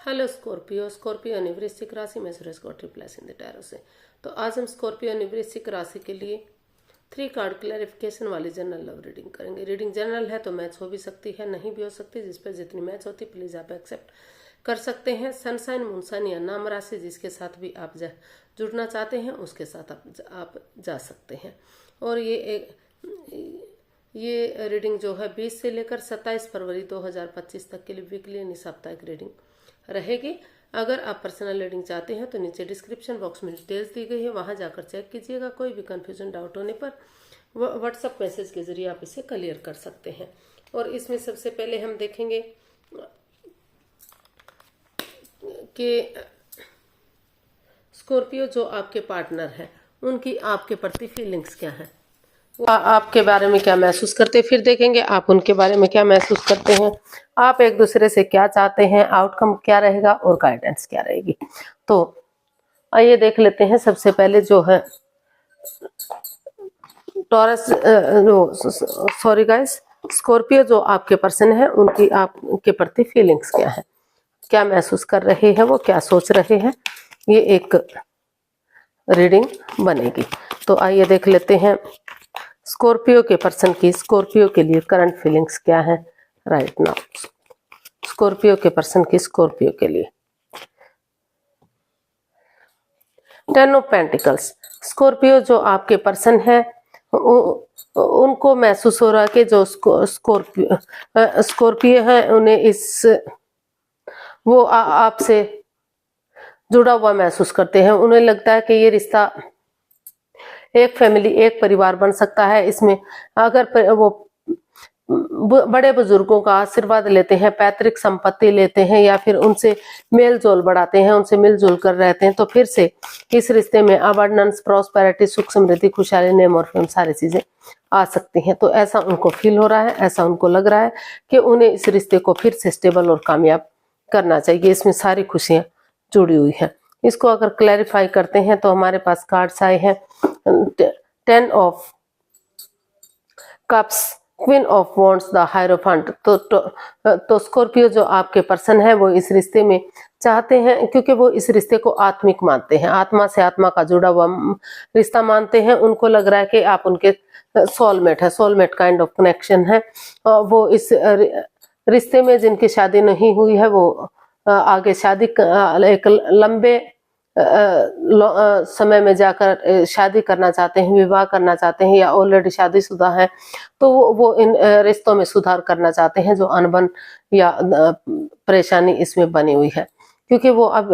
Hello Scorpio. Scorpio ने वृश्चिक राशि में सूरज को ट्रिप्लस इन द टैरो से। तो आज हम स्कॉर्पियो ने वृश्चिक राशि के लिए 3 कार्ड क्लैरिफिकेशन वाली जनरल लव रीडिंग करेंगे। रीडिंग जनरल है तो मैच हो भी सकती है, नहीं भी हो सकती। जिस पर जितनी मैच होती प्लीज आप एक्सेप्ट कर सकते हैं। सनसाइन, मूनसाइन या नाम राशि जिसके साथ भी आप जुड़ना चाहते हैं उसके साथ आप जा सकते हैं। और ये रीडिंग जो है 20 से लेकर 27 फरवरी 2025 तक के लिए वीकली यानी साप्ताहिक रीडिंग रहेगी। अगर आप पर्सनल रीडिंग चाहते हैं तो नीचे डिस्क्रिप्शन बॉक्स में डिटेल्स दी गई है, वहां जाकर चेक कीजिएगा। कोई भी कंफ्यूजन डाउट होने पर व्हाट्सएप मैसेज के जरिए आप इसे क्लियर कर सकते हैं। और इसमें सबसे पहले हम देखेंगे कि स्कॉर्पियो जो आपके पार्टनर है उनकी आपके प्रति फीलिंग्स क्या है, आपके बारे में क्या महसूस करते हैं। फिर देखेंगे आप उनके बारे में क्या महसूस करते हैं, आप एक दूसरे से क्या चाहते हैं, आउटकम क्या रहेगा और गाइडेंस क्या रहेगी। तो आइए देख लेते हैं। सबसे पहले जो है टॉरस सॉरी गाइस, स्कॉर्पियो जो आपके पर्सन है उनकी आपके प्रति फीलिंग्स क्या है, क्या महसूस कर रहे हैं, वो क्या सोच रहे हैं, ये एक रीडिंग बनेगी। तो आइए देख लेते हैं स्कॉर्पियो के पर्सन की स्कॉर्पियो के लिए करंट फीलिंग्स क्या है राइट नाउ। स्कॉर्पियो के पर्सन की स्कॉर्पियो के लिए 10 ऑफ पेंटिकल्स। स्कॉर्पियो जो आपके पर्सन है उनको महसूस हो रहा है कि जो स्कॉर्पियो है उन्हें वो आपसे जुड़ा हुआ महसूस करते हैं। उन्हें लगता है कि ये रिश्ता एक फैमिली, एक परिवार बन सकता है। इसमें अगर वो बड़े बुजुर्गों का आशीर्वाद लेते हैं, पैतृक संपत्ति लेते हैं या फिर उनसे मेल जोल बढ़ाते हैं, उनसे मिलजुल कर रहते हैं, तो फिर से इस रिश्ते में अबंडेंस, प्रॉस्पेरिटी, सुख समृद्धि, खुशहाली, नेम और फेम सारी चीजें आ सकती हैं। तो ऐसा उनको फील हो रहा है, ऐसा उनको लग रहा है कि उन्हें इस रिश्ते को फिर से स्टेबल और कामयाब करना चाहिए। इसमें सारी खुशियां जुड़ी हुई हैं। इसको अगर क्लैरिफाई करते हैं तो हमारे पास कार्ड्स आए हैं 10 of cups, queen of wands, the hierophant. तो स्कॉर्पियो जो आपके पर्सन है वो इस रिश्ते में चाहते हैं, क्योंकि वो इस रिश्ते को आत्मिक मानते हैं, आत्मा से आत्मा का जुड़ा हुआ रिश्ता मानते हैं। उनको लग रहा है कि आप उनके सोलमेट है, सोलमेट काइंड ऑफ कनेक्शन है। वो इस रिश्ते में जिनकी शादी नहीं हुई है वो आगे शादी एक लंबे समय में जाकर शादी करना चाहते हैं, विवाह करना चाहते हैं, या ऑलरेडी शादीशुदा है तो वो इन रिश्तों में सुधार करना चाहते हैं जो अनबन या परेशानी इसमें बनी हुई है। क्योंकि वो अब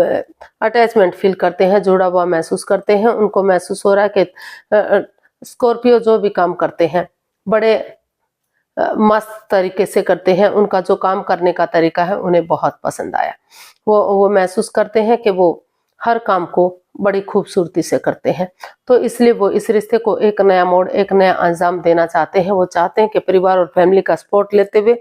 अटैचमेंट फील करते हैं, जुड़ा हुआ महसूस करते हैं। उनको महसूस हो रहा है कि स्कॉर्पियो जो भी काम करते हैं बड़े मस्त तरीके से करते हैं। उनका जो काम करने का तरीका है उन्हें बहुत पसंद आया। वो महसूस करते हैं कि वो हर काम को बड़ी खूबसूरती से करते हैं। तो इसलिए वो इस रिश्ते को एक नया मोड़, एक नया अंजाम देना चाहते हैं। वो चाहते हैं कि परिवार और फैमिली का सपोर्ट लेते हुए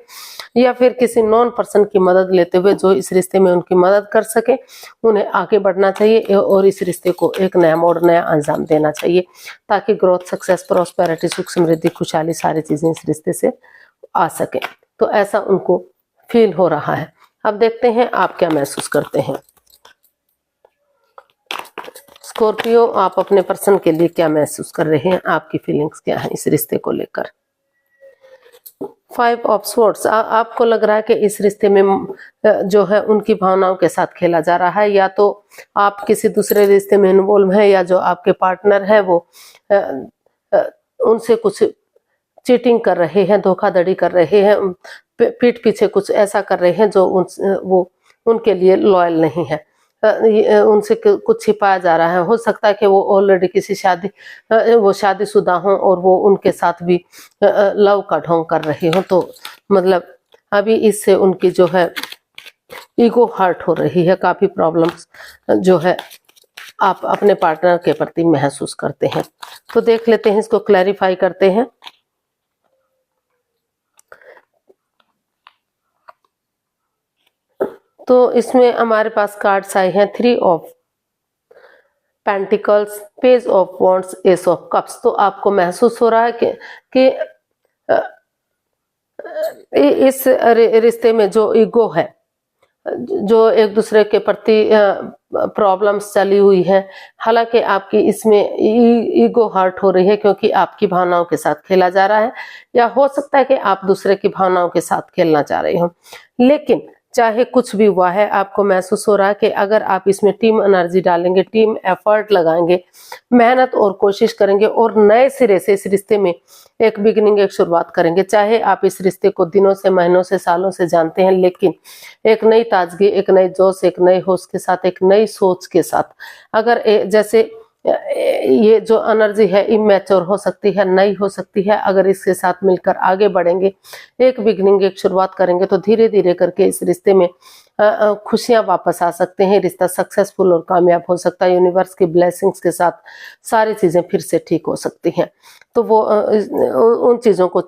या फिर किसी नॉन पर्सन की मदद लेते हुए जो इस रिश्ते में उनकी मदद कर सके, उन्हें आगे बढ़ना चाहिए और इस रिश्ते को एक नया मोड़, नया अंजाम देना चाहिए, ताकि ग्रोथ, सक्सेस, प्रॉस्पेरिटी, सुख समृद्धि, खुशहाली सारी चीजें इस रिश्ते से आ सके। तो ऐसा उनको फील हो रहा है। अब देखते हैं आप क्या महसूस करते हैं। स्कॉर्पियो आप अपने पर्सन के लिए क्या महसूस कर रहे हैं, आपकी फीलिंग्स क्या है इस रिश्ते को लेकर। 5 ऑफ स्वॉर्ड्स। आपको लग रहा है कि इस रिश्ते में जो है उनकी भावनाओं के साथ खेला जा रहा है, या तो आप किसी दूसरे रिश्ते में इन्वॉल्व हैं, या जो आपके पार्टनर है वो उनसे कुछ चीटिंग कर रहे हैं, धोखाधड़ी कर रहे हैं, पीठ पीछे कुछ ऐसा कर रहे हैं जो वो उनके लिए लॉयल नहीं है। उनसे कुछ छिपाया जा रहा है। हो सकता है कि वो ऑलरेडी किसी वो शादीशुदा हों और वो उनके साथ भी लव का ढोंग कर रहे हो। तो मतलब अभी इससे उनकी जो है ईगो हर्ट हो रही है। काफी प्रॉब्लम्स जो है आप अपने पार्टनर के प्रति महसूस करते हैं। तो देख लेते हैं, इसको क्लैरिफाई करते हैं। तो इसमें हमारे पास कार्ड्स आए हैं 3 of pentacles, page of wands, S of cups. तो आपको महसूस हो रहा है कि इस रिश्ते में जो ईगो है जो एक दूसरे के प्रति प्रॉब्लम्स चली हुई है, हालांकि आपकी इसमें ईगो हर्ट हो रही है क्योंकि आपकी भावनाओं के साथ खेला जा रहा है, या हो सकता है कि आप दूसरे की भावनाओं के साथ खेलना चाह रहे हो। लेकिन चाहे कुछ भी हुआ है, आपको महसूस हो रहा है कि अगर आप इसमें टीम एनर्जी डालेंगे, टीम एफर्ट लगाएंगे, मेहनत और कोशिश करेंगे और नए सिरे से इस रिश्ते में एक बिगिनिंग, एक शुरुआत करेंगे। चाहे आप इस रिश्ते को दिनों से, महीनों से, सालों से जानते हैं, लेकिन एक नई ताजगी, एक नई जोश, एक नए होश के साथ, एक नई सोच के साथ, अगर जैसे ये जो एनर्जी है इमैच्योर हो सकती है, नई हो सकती है, अगर इसके साथ मिलकर आगे बढ़ेंगे, एक बिगनिंग, एक शुरुआत करेंगे, तो धीरे धीरे करके इस रिश्ते में खुशियां वापस आ सकते हैं। रिश्ता सक्सेसफुल और कामयाब हो सकता है। यूनिवर्स की ब्लेसिंग्स के साथ सारी चीजें फिर से ठीक हो सकती हैं। तो वो उन चीजों को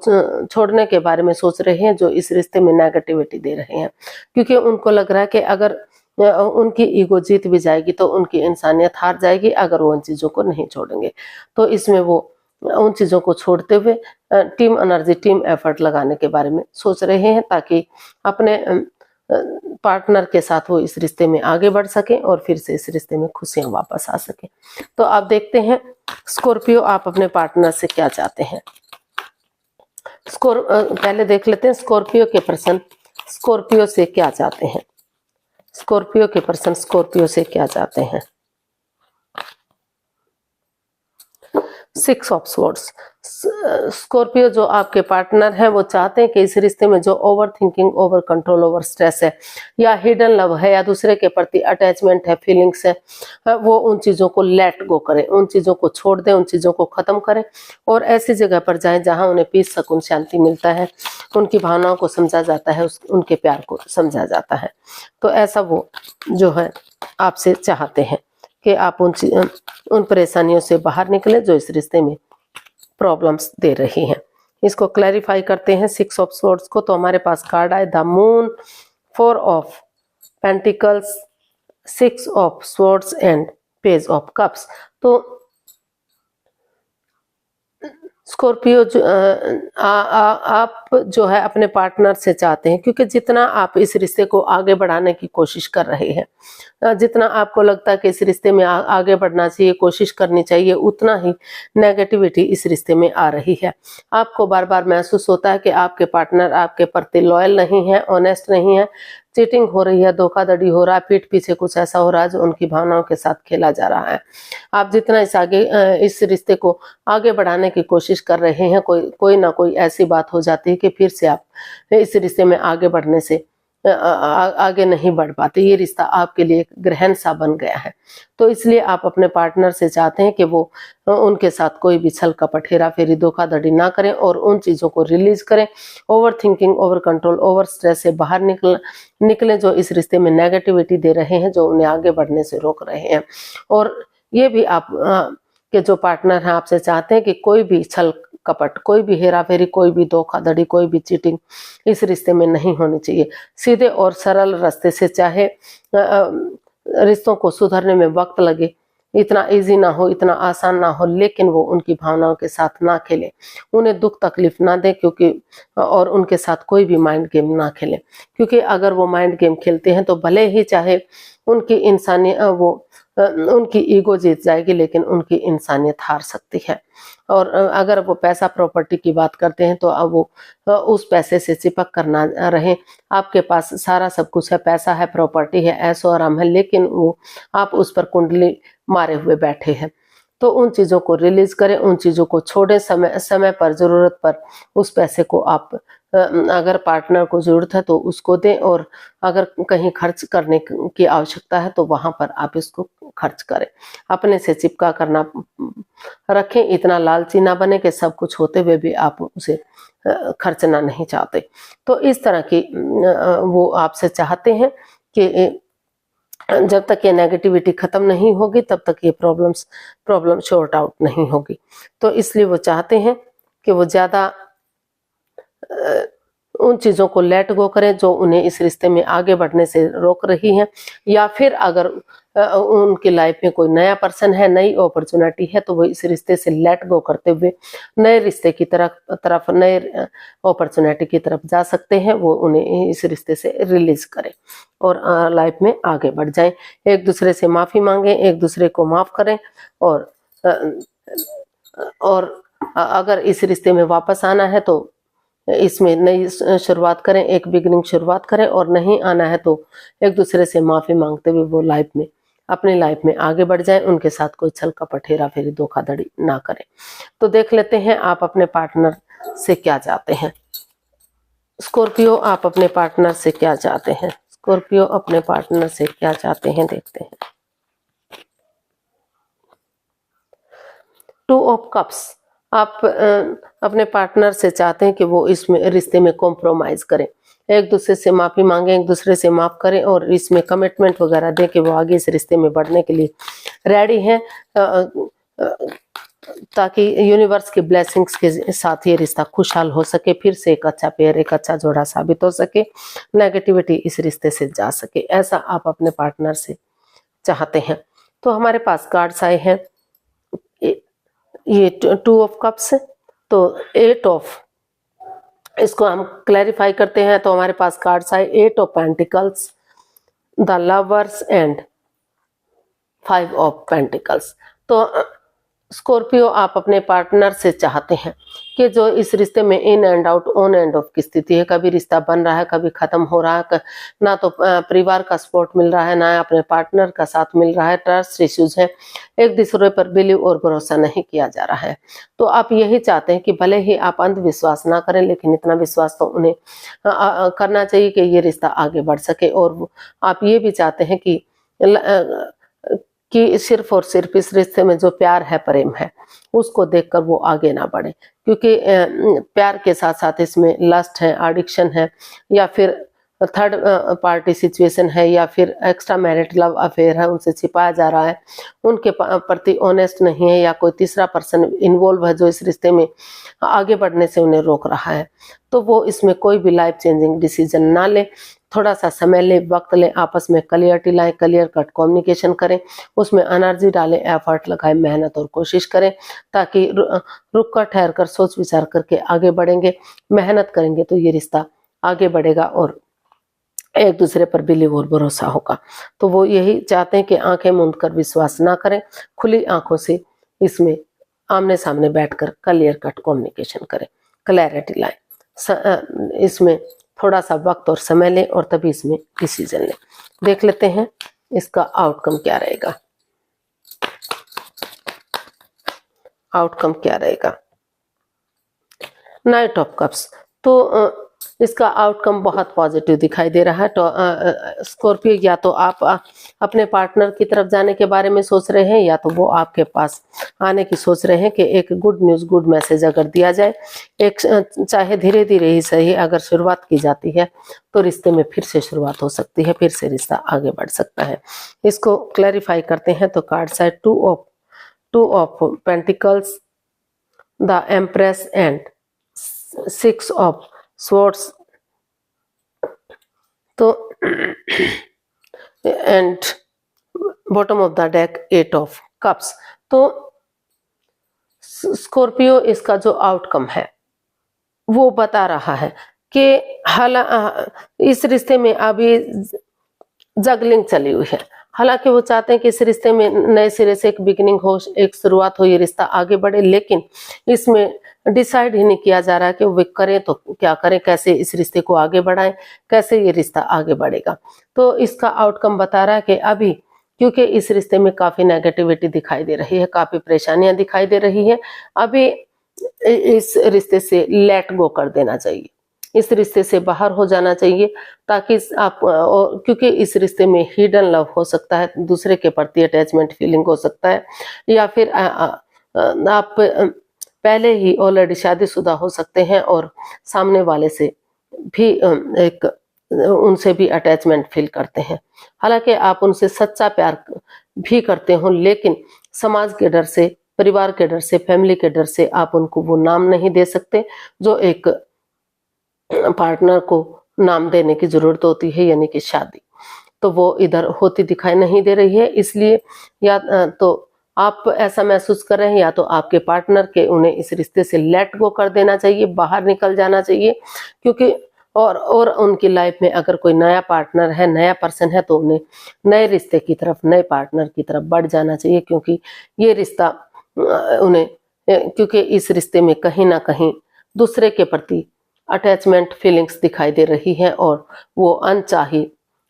छोड़ने के बारे में सोच रहे हैं जो इस रिश्ते में नेगेटिविटी दे रहे हैं, क्योंकि उनको लग रहा है कि अगर उनकी ईगो जीत भी जाएगी तो उनकी इंसानियत हार जाएगी अगर वो उन चीजों को नहीं छोड़ेंगे। तो इसमें वो उन चीजों को छोड़ते हुए टीम एनर्जी, टीम एफर्ट लगाने के बारे में सोच रहे हैं, ताकि अपने पार्टनर के साथ वो इस रिश्ते में आगे बढ़ सके और फिर से इस रिश्ते में खुशियां वापस आ सके। तो आप देखते हैं स्कॉर्पियो, आप अपने पार्टनर से क्या चाहते हैं। पहले देख लेते हैं स्कॉर्पियो के पर्सन स्कॉर्पियो से क्या चाहते हैं। स्कॉर्पियो के पर्सन स्कॉर्पियो से क्या चाहते हैं। 6 ऑफ स्वॉर्ड्स। स्कॉर्पियो जो आपके पार्टनर है वो चाहते हैं कि इस रिश्ते में जो over thinking, over control, over stress है, या हिडन लव है, या दूसरे के प्रति अटैचमेंट है, फीलिंग्स है, वो उन चीजों को लेट गो करें, उन चीजों को छोड़ दें, उन चीजों को खत्म करें और ऐसी जगह पर जाएं जहां उन्हें पीस, सुकून, शांति मिलता है, उनकी भावनाओं को समझा जाता है, उनके प्यार को समझा जाता है। तो ऐसा वो जो है आपसे चाहते हैं कि आप उन परेशानियों से बाहर निकले जो इस रिश्ते में प्रॉब्लम्स दे रही हैं। इसको क्लैरिफाई करते हैं 6 ऑफ स्वॉर्ड्स को। तो हमारे पास कार्ड आए the moon, 4 of pentacles, 6 of swords and page of cups. तो स्कॉर्पियो आप जो है अपने पार्टनर से चाहते हैं, क्योंकि जितना आप इस रिश्ते को आगे बढ़ाने की कोशिश कर रहे हैं, जितना आपको लगता है कि इस रिश्ते में आगे बढ़ना चाहिए, कोशिश करनी चाहिए, उतना ही नेगेटिविटी इस रिश्ते में आ रही है। आपको बार बार महसूस होता है कि आपके पार्टनर आपके प्रति लॉयल नहीं है, ऑनेस्ट नहीं है, चीटिंग हो रही है, धोखाधड़ी हो रहा है, पीठ पीछे कुछ ऐसा हो रहा है जो उनकी भावनाओं के साथ खेला जा रहा है। आप जितना इस रिश्ते को आगे बढ़ाने की कोशिश कर रहे हैं, कोई ना कोई ऐसी बात हो जाती है कि फिर से आप इस रिश्ते में आगे बढ़ने से आगे नहीं बढ़ पाते। ये रिश्ता आपके लिए एक ग्रहण सा बन गया है। तो इसलिए आप अपने पार्टनर से चाहते हैं कि वो उनके साथ कोई भी छल कपट, हेरा फेरी, धोखाधड़ी ना करें और उन चीजों को रिलीज करें। Over thinking, over control, over stress से बाहर निकले जो इस रिश्ते में नेगेटिविटी दे रहे हैं, जो उन्हें आगे बढ़ने से रोक रहे हैं। और ये भी आप के जो पार्टनर हैं आपसे चाहते हैं कि कोई भी छल कपट, कोई भी हेरा फेरी, कोई भी धोखाधड़ी, कोई भी चीटिंग इस रिश्ते में नहीं होनी चाहिए। सीधे और सरल रास्ते से, चाहे रिश्तों को सुधरने में वक्त लगे, इतना इजी ना हो, इतना आसान ना हो, लेकिन वो उनकी भावनाओं के साथ ना खेले, उन्हें दुख तकलीफ ना दे, क्योंकि और उनके साथ कोई भी माइंड गेम ना खेले, क्योंकि अगर वो माइंड गेम खेलते हैं तो भले ही चाहे उनकी उनकी ईगो जीत जाएगी, लेकिन उनकी इंसानियत हार सकती है। और अगर वो पैसा, प्रॉपर्टी की बात करते हैं तो अब वो उस पैसे से चिपक कर ना रहे। आपके पास सारा सब कुछ है, पैसा है, प्रॉपर्टी है, ऐशो आराम है, लेकिन वो आप उस पर कुंडली मारे हुए बैठे हैं। तो उन चीजों को रिलीज करें, उन चीजों को छोड़ें, समय पर, जरूरत पर उस पैसे को आप अगर पार्टनर को जरूरत है तो उसको दें, और अगर कहीं खर्च करने की आवश्यकता है तो वहां पर आप इसको खर्च करें। अपने से चिपका करना रखें, इतना लालची ना बने कि सब कुछ होते हुए भी आप उसे खर्चना नहीं चाहते। तो इस तरह की वो आपसे चाहते हैं कि जब तक ये नेगेटिविटी खत्म नहीं होगी तब तक ये प्रॉब्लम शॉर्ट आउट नहीं होगी। तो इसलिए वो चाहते हैं कि वो ज्यादा उन चीजों को लेट गो करें जो उन्हें इस रिश्ते में आगे बढ़ने से रोक रही हैं, या फिर अगर उनकी लाइफ में कोई नया पर्सन है, नई अपॉर्चुनिटी है, तो वो इस रिश्ते से लेट गो करते हुए नए रिश्ते की तरफ नए अपॉर्चुनिटी की तरफ जा सकते हैं। वो उन्हें इस रिश्ते से रिलीज करें और लाइफ में आगे बढ़ जाएं। एक दूसरे से माफी मांगें, एक दूसरे को माफ करें, और अगर इस रिश्ते में वापस आना है तो इसमें नई शुरुआत करें, एक बिगिनिंग शुरुआत करें, और नहीं आना है तो एक दूसरे से माफी मांगते हुए वो अपनी लाइफ में आगे बढ़ जाएं। उनके साथ कोई छल कपट, हेरा फेरी, धोखाधड़ी ना करें। तो देख लेते हैं आप अपने पार्टनर से क्या चाहते हैं। स्कॉर्पियो, आप अपने पार्टनर से क्या चाहते हैं? स्कॉर्पियो अपने पार्टनर से क्या चाहते हैं, देखते हैं। 2 ऑफ कप्स, आप अपने पार्टनर से चाहते हैं कि वो इसमें रिश्ते में कॉम्प्रोमाइज करें, एक दूसरे से माफी मांगे, एक दूसरे से माफ करें, और इसमें कमिटमेंट वगैरह दें कि वो आगे इस रिश्ते में बढ़ने के लिए रेडी हैं, ताकि यूनिवर्स की ब्लेसिंग्स के साथ ये रिश्ता खुशहाल हो सके, फिर से एक अच्छा पेयर, एक अच्छा जोड़ा साबित हो सके, नेगेटिविटी इस रिश्ते से जा सके, ऐसा आप अपने पार्टनर से चाहते हैं। तो हमारे पास कार्ड्स आए हैं, ये 2 ऑफ कप्स, तो 8 ऑफ, इसको हम क्लैरिफाई करते हैं। तो हमारे पास कार्ड्स आए 8 of pentacles, the lovers and 5 of pentacles. तो स्कॉर्पियो, आप अपने पार्टनर से चाहते हैं कि जो इस रिश्ते में in and out, on end of की स्थिति है, कभी रिश्ता बन रहा है, कभी खत्म हो रहा है, ना तो परिवार का सपोर्ट मिल रहा है, ना अपने पार्टनर का साथ मिल रहा है, ट्रस्ट इश्यूज है, एक दूसरे पर बिलीव और भरोसा नहीं किया जा रहा है। तो आप यही चाहते हैं कि भले ही आप अंधविश्वास ना करें, लेकिन इतना विश्वास तो उन्हें करना चाहिए कि ये रिश्ता आगे बढ़ सके। और आप ये भी चाहते हैं कि सिर्फ और सिर्फ इस रिश्ते में जो प्यार है, प्रेम है, उसको देखकर वो आगे ना बढ़े, क्योंकि प्यार के साथ साथ इसमें लस्ट है, एडिक्शन है, या फिर थर्ड पार्टी सिचुएशन है, या फिर एक्स्ट्रा मैरिट लव अफेयर है, उनसे छिपाया जा रहा है, उनके प्रति ऑनेस्ट नहीं है, या कोई तीसरा पर्सन इन्वॉल्व है जो इस रिश्ते में आगे बढ़ने से उन्हें रोक रहा है। तो वो इसमें कोई भी लाइफ चेंजिंग डिसीजन ना ले, थोड़ा सा समय ले, वक्त ले, आपस में क्लियरिटी लाएं, क्लियर कट कम्युनिकेशन करें, उसमें एनर्जी डालें, एफर्ट लगाएं, मेहनत और कोशिश करें, ताकि रुक कर, ठहर कर, सोच विचार करके आगे बढ़ेंगे, मेहनत करेंगे तो ये रिश्ता आगे बढ़ेगा और एक दूसरे पर बिलीव और भरोसा होगा। तो वो यही चाहते हैं कि आंखें मूंद कर विश्वास ना करें, खुली आंखों से इसमें आमने सामने बैठकर क्लियर कट कम्युनिकेशन करें, क्लैरिटी लाएं, इसमें थोड़ा सा वक्त और समय लें, और तभी इसमें डिसीजन लें। देख लेते हैं इसका आउटकम क्या रहेगा। आउटकम क्या रहेगा? नाइट ऑफ कप्स, तो इसका आउटकम बहुत पॉजिटिव दिखाई दे रहा है। तो स्कॉर्पियो, या तो आप अपने पार्टनर की तरफ जाने के बारे में सोच रहे हैं, या तो वो आपके पास आने की सोच रहे हैं कि एक गुड न्यूज़, गुड मैसेज अगर दिया जाए, एक चाहे धीरे धीरे ही सही, अगर शुरुआत की जाती है तो रिश्ते में फिर से शुरुआत हो सकती है, फिर से रिश्ता आगे बढ़ सकता है। इसको क्लैरिफाई करते हैं। तो card side 2 of pentacles, the empress and 6 of swords, तो and bottom of the deck 8 of cups. तो स्कॉर्पियो, इसका जो आउटकम है वो बता रहा है कि इस रिश्ते में अभी जगलिंग चली हुई है। हालांकि वो चाहते हैं कि इस रिश्ते में नए सिरे से एक बिगिनिंग हो, एक शुरुआत हो, ये रिश्ता आगे बढ़े, लेकिन इसमें डिसाइड ही नहीं किया जा रहा है कि वो करें तो क्या करें, कैसे इस रिश्ते को आगे बढ़ाएं, कैसे ये रिश्ता आगे बढ़ेगा। तो इसका आउटकम बता रहा है कि अभी, क्योंकि इस रिश्ते में काफी नेगेटिविटी दिखाई दे रही है, काफी परेशानियां दिखाई दे रही है, अभी इस रिश्ते से लेट गो कर देना चाहिए, इस रिश्ते से बाहर हो जाना चाहिए, ताकि आप, क्योंकि इस रिश्ते में हिडन लव हो सकता है, दूसरे के प्रति अटैचमेंट फीलिंग हो सकता है, या फिर आप पहले ही ऑलरेडी शादीशुदा हो सकते हैं और सामने वाले से भी उनसे भी अटैचमेंट फील करते हैं। हालांकि आप उनसे सच्चा प्यार भी करते हो, लेकिन समाज के डर से, परिवार के डर से, फैमिली के डर से आप उनको वो नाम नहीं दे सकते जो एक पार्टनर को नाम देने की जरूरत होती है, यानी कि शादी, तो वो इधर होती दिखाई नहीं दे रही है। इसलिए या तो आप ऐसा महसूस कर रहे हैं, या तो आपके पार्टनर के उन्हें इस रिश्ते से लेट गो कर देना चाहिए, बाहर निकल जाना चाहिए, क्योंकि और उनकी लाइफ में अगर कोई नया पार्टनर है, नया पर्सन है, तो उन्हें नए रिश्ते की तरफ, नए पार्टनर की तरफ बढ़ जाना चाहिए, क्योंकि ये रिश्ता उन्हें क्योंकि इस रिश्ते में कहीं ना कहीं दूसरे के प्रति अटैचमेंट फीलिंग्स दिखाई दे रही है, और वो अनचाही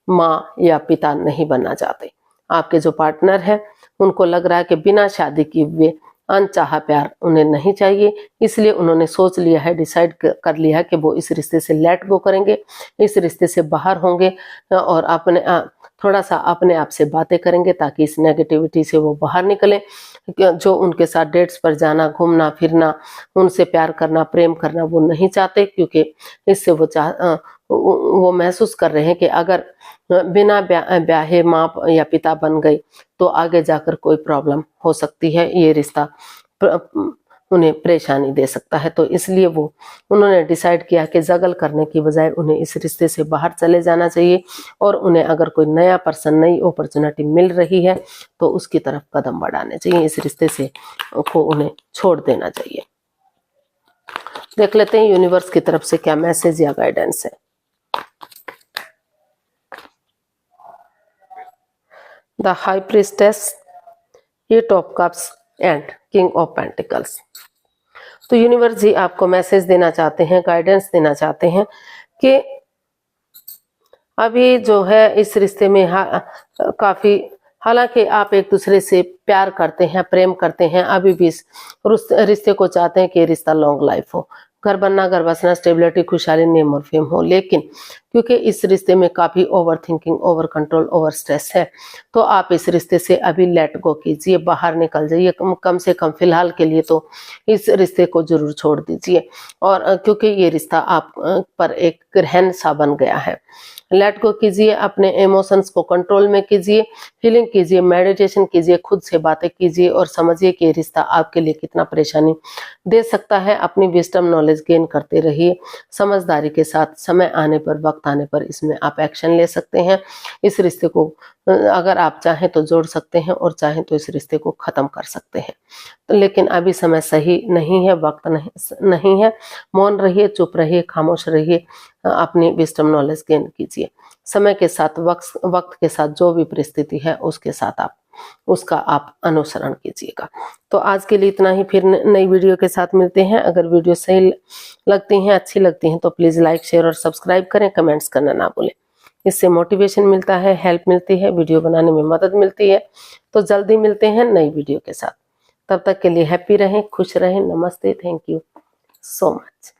माँ या पिता नहीं बनना चाहते। आपके जो पार्टनर है उनको लग रहा है कि बिना शादी की वे अनचाहा प्यार उन्हें नहीं चाहिए, इसलिए उन्होंने सोच लिया है, डिसाइड कर लिया है कि वो इस रिश्ते से लेट गो करेंगे, इस रिश्ते से बाहर होंगे और अपने थोड़ा सा अपने आप से बातें करेंगे, ताकि इस नेगेटिविटी से वो बाहर निकलें। जो उनके साथ डेट्स पर जाना, घूमना फिरना, उनसे प्यार करना, प्रेम करना वो नहीं चाहते, क्योंकि इससे वो महसूस कर रहे हैं कि अगर बिना ब्याहे माँ या पिता बन गई तो आगे जाकर कोई प्रॉब्लम हो सकती है, ये रिश्ता उन्हें परेशानी दे सकता है। तो इसलिए उन्होंने डिसाइड किया कि जगल करने की बजाय उन्हें इस रिश्ते से बाहर चले जाना चाहिए, और उन्हें अगर कोई नया पर्सन, नई अपॉर्चुनिटी मिल रही है तो उसकी तरफ कदम बढ़ाने चाहिए, इस रिश्ते से को उन्हें छोड़ देना चाहिए। देख लेते हैं यूनिवर्स की तरफ से क्या मैसेज या गाइडेंस है। The high priestess, eight of cups and king of pentacles. तो यूनिवर्स जी आपको मैसेज देना चाहते हैं, गाइडेंस देना चाहते हैं कि अभी जो है इस रिश्ते में काफी, हालांकि आप एक दूसरे से प्यार करते हैं, प्रेम करते हैं, अभी भी इस रिश्ते को चाहते हैं कि रिश्ता लॉन्ग लाइफ हो, घर बनना, घर बसना, स्टेबिलिटी, खुशहाली, नेम और फेम हो। लेकिन क्योंकि इस रिश्ते में काफी over thinking, over control, over stress है, तो आप इस रिश्ते से अभी लेट गो कीजिए, बाहर निकल जाइए, कम से कम फिलहाल के लिए तो इस रिश्ते को जरूर छोड़ दीजिए। और क्योंकि ये रिश्ता आप पर एक ग्रहण सा बन गया है, लेट गो कीजिए, अपने इमोशंस को कंट्रोल में कीजिए, फीलिंग कीजिए, मेडिटेशन कीजिए, खुद से बातें कीजिए और समझिए कि रिश्ता आपके लिए कितना परेशानी दे सकता है। अपनी विजडम नॉलेज गेन करते रहिए, समझदारी के साथ, समय आने पर, वक्त आने पर इसमें आप एक्शन ले सकते हैं। इस रिश्ते को अगर आप चाहें तो जोड़ सकते हैं, और चाहें तो इस रिश्ते को खत्म कर सकते हैं, लेकिन अभी समय सही नहीं है, वक्त नहीं है। मौन रहिए, चुप रहिए, खामोश रहिए, अपनी विजडम नॉलेज गेन कीजिए। समय के साथ, वक्त के साथ जो भी परिस्थिति है उसके साथ उसका आप अनुसरण कीजिएगा। तो आज के लिए इतना ही, फिर नई वीडियो के साथ मिलते हैं। अगर वीडियो सही लगती हैं, अच्छी लगती हैं तो प्लीज लाइक, शेयर और सब्सक्राइब करें, कमेंट्स करना ना भूलें। इससे मोटिवेशन मिलता है, हेल्प मिलती है, वीडियो बनाने में मदद मिलती है। तो जल्दी मिलते हैं नई वीडियो के साथ, तब तक के लिए हैप्पी रहें, खुश रहें। नमस्ते, थैंक यू सो मच।